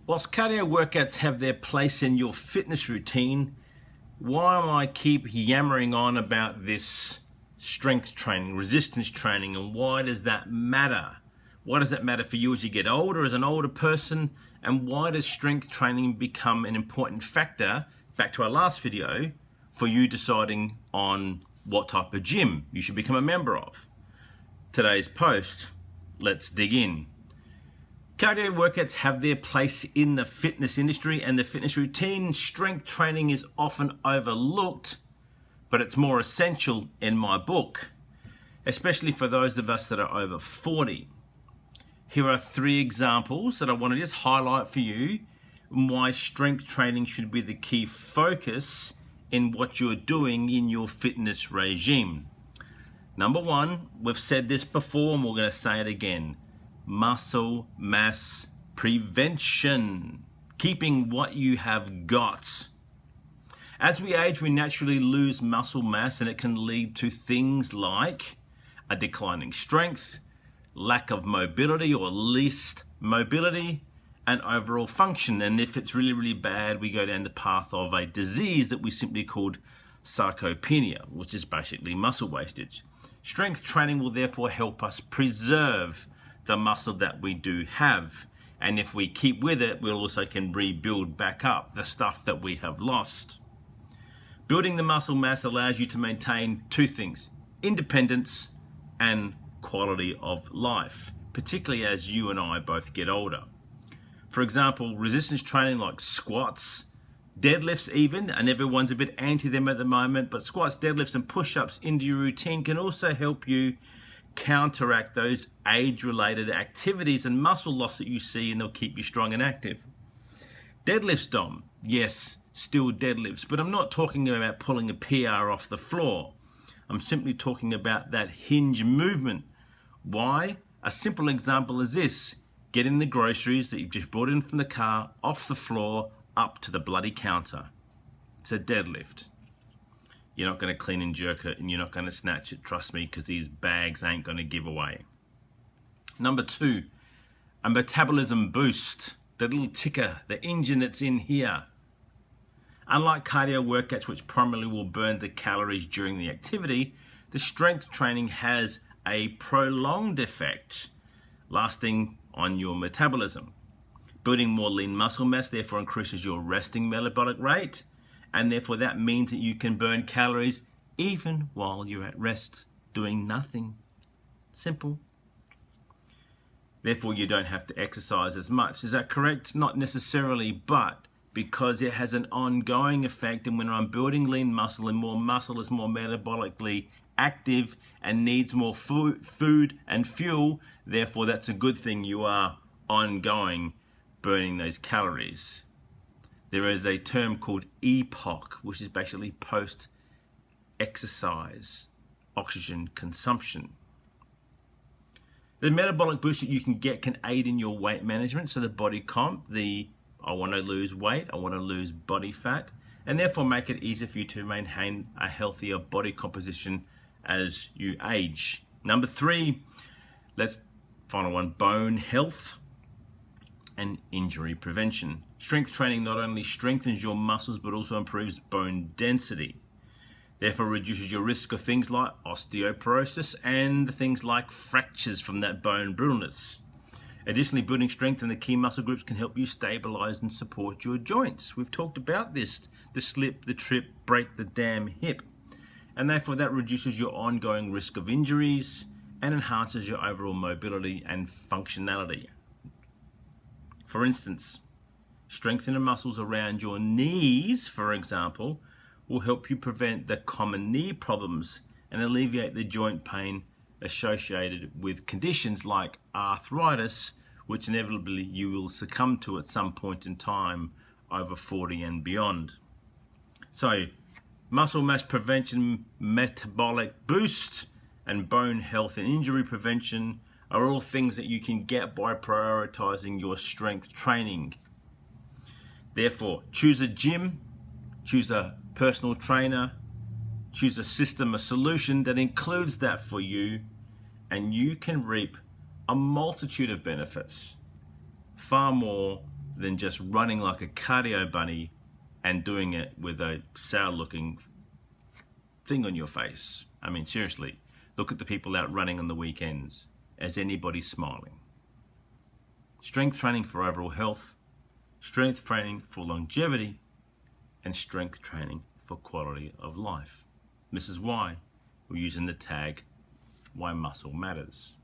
Whilst cardio workouts have their place in your fitness routine, why am I keep yammering on about this strength training, resistance training, and why does that matter? Why does that matter for you as you get older, as an older person? And why does strength training become an important factor, back to our last video, for you deciding on what type of gym you should become a member of? Today's post, let's dig in. Cardio workouts have their place in the fitness industry and the fitness routine. Strength training is often overlooked, but it's more essential in my book, especially for those of us that are over 40. Here are 3 examples that I want to just highlight for you and why strength training should be the key focus in what you're doing in your fitness regime. Number 1, we've said this before and we're going to say it again. Muscle mass prevention, keeping what you have got. As we age, we naturally lose muscle mass, and it can lead to things like a declining strength, lack of mobility or least mobility, and overall function. And if it's really, really bad, we go down the path of a disease that we simply called sarcopenia, which is basically muscle wastage. Strength training will therefore help us preserve the muscle that we do have, and if we keep with it, we also can rebuild back up the stuff that we have lost. Building the muscle mass allows you to maintain 2 things: independence and quality of life, particularly as you and I both get older. For example, resistance training like squats, deadlifts even, and everyone's a bit anti them at the moment, but squats, deadlifts and push-ups into your routine can also help you counteract those age-related activities and muscle loss that you see, and they'll keep you strong and active. Deadlifts, Dom, yes, still deadlifts, but I'm not talking about pulling a PR off the floor. I'm simply talking about that hinge movement. Why? A simple example is this: getting the groceries that you've just brought in from the car off the floor up to the bloody counter. It's a deadlift. You're not going to clean and jerk it, and you're not going to snatch it, trust me, because these bags ain't going to give away. Number 2, a metabolism boost, the little ticker, the engine that's in here. Unlike cardio workouts, which primarily will burn the calories during the activity, the strength training has a prolonged effect, lasting on your metabolism. Building more lean muscle mass therefore increases your resting metabolic rate, and therefore that means that you can burn calories even while you're at rest doing nothing. Simple. Therefore you don't have to exercise as much. Is that correct? Not necessarily, but because it has an ongoing effect, and when I'm building lean muscle, and more muscle is more metabolically active and needs more food and fuel, therefore that's a good thing. You are ongoing burning those calories. There is a term called EPOC, which is basically post-exercise oxygen consumption. The metabolic boost that you can get can aid in your weight management, so the body comp, I want to lose weight, I want to lose body fat, and therefore make it easier for you to maintain a healthier body composition as you age. Number 3, final one, bone health and injury prevention. Strength training not only strengthens your muscles but also improves bone density, therefore reduces your risk of things like osteoporosis and things like fractures from that bone brittleness. Additionally, building strength in the key muscle groups can help you stabilize and support your joints. We've talked about this: the slip, the trip, break the damn hip, and therefore that reduces your ongoing risk of injuries and enhances your overall mobility and functionality. For instance, strengthening muscles around your knees, for example, will help you prevent the common knee problems and alleviate the joint pain associated with conditions like arthritis, which inevitably you will succumb to at some point in time over 40 and beyond. So, muscle mass prevention, metabolic boost, and bone health and injury prevention are all things that you can get by prioritizing your strength training. Therefore, choose a gym, choose a personal trainer, choose a system, a solution that includes that for you, and you can reap a multitude of benefits, far more than just running like a cardio bunny and doing it with a sour looking thing on your face. I mean, seriously, look at the people out running on the weekends. Is anybody smiling? Strength training for overall health, strength training for longevity, and strength training for quality of life. This is why we're using the tag Why Muscle Matters.